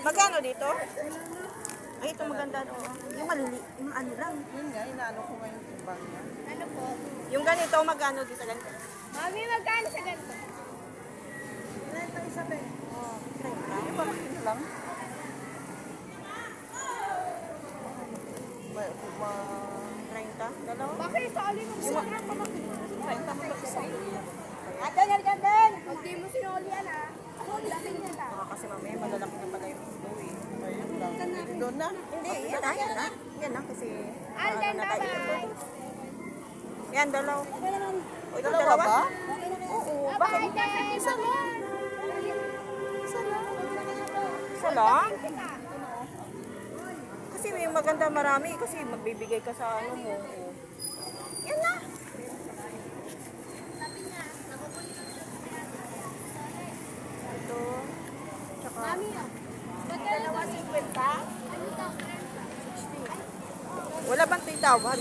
Magkano dito? Ay, ito maganda. Oo. Yung malili, yung ano lang. Yun nga, inaano ko ngayon yung bag niya. Ano po? Yung ganito, magkano dito ganito? Mami, magkano sa ganito? Ito isa ba? Oh, Yung parang ito lang. May, 30? Dalawa? Bakit? Sali mo sa sarap pa lang. 30 mo lang isa. Ate, nariyan din! Huwag di mo sinulian ah. Ako, laki niya ta. Kasi mamaya malalaki na pala yung ito eh. Ayun lang. Hindi doon na. Hindi, yan na, yan na. Yan na kasi... Alden, na tayo. bye-bye! Yan, dalaw. O, ito Dalawa ba? Oo, Bye-bye, bakit? Alden! Isa lang! Isa lang. Isa lang? Kita. Kasi may maganda marami kasi magbibigay ka sa ano mo. Yan na. Ito. Tsaka... Mami, magdalawa 50? Wala bang titawag?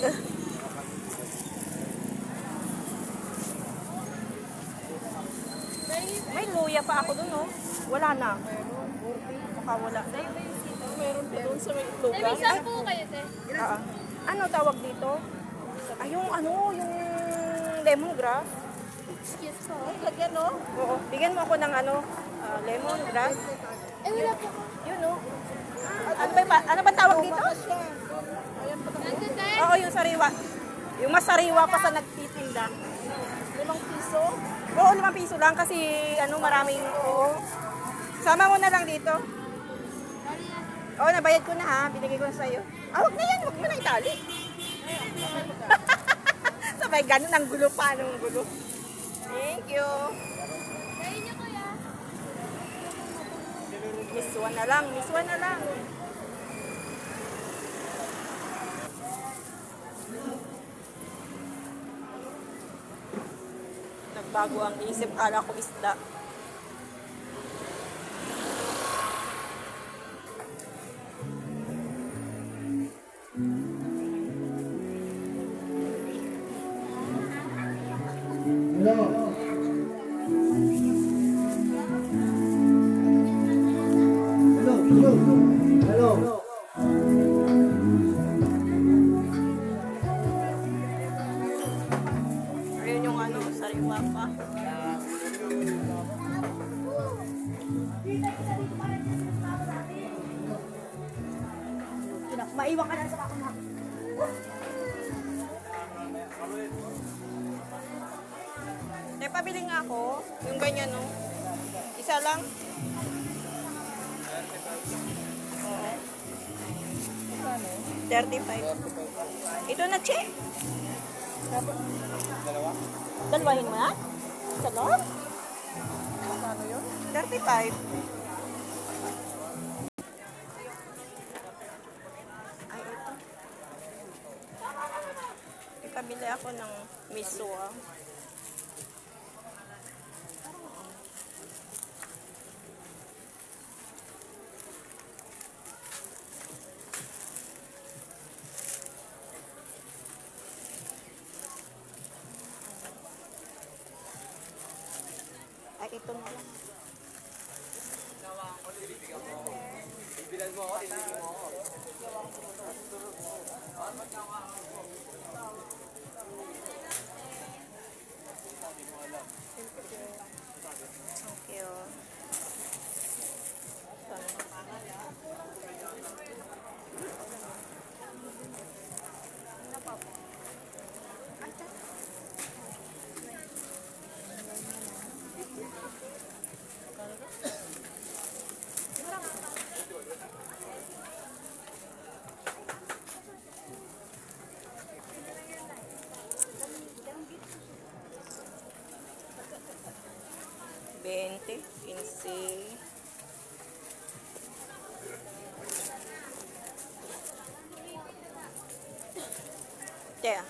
May luya pa ako dun, oh. Wala na. Baka wala. Meron pa doon sa may lugar. May 10 kayo, te. Ah, ano tawag dito? Ay, yung ano, yung lemongrass. Excuse po. Ay, lagyan no? Oo. Bigyan mo ako ng ano, lemongrass. Eh, wala po. Yun, oh. Ano ba tawag dito? Nandun, te. Oo, yung sariwa. Yung mas sariwa pa sa nagtitinda. 5 piso. Oo, 5 piso lang kasi ano maraming, oo. Sama mo na lang dito. Oo, nabayad ko na ha. Binigay ko na sa'yo. Ah, wag na yan. Wag mo na itali. Sabay ganun ang gulo pa. Anong gulo? Thank you. Kain niyo, kuya. Miss one na lang. Miss one na lang. Nagbago ang isip. Kala ko isda. Hello. Hello. Hello. Hello. Ayun yung ano, sariwa pa. Maiwan ka na sa kakuna. Tay, pabili nga ako. Yung ganyan, no? Isa lang. Oo. 35. Ito na, che. Dalawahin mo na? Isa lang? Ano yun? 35. Ay, ito. Ipabili ako ng miso, ah. Ay, ito na lang. Thank you. Bente, 15. Kaya.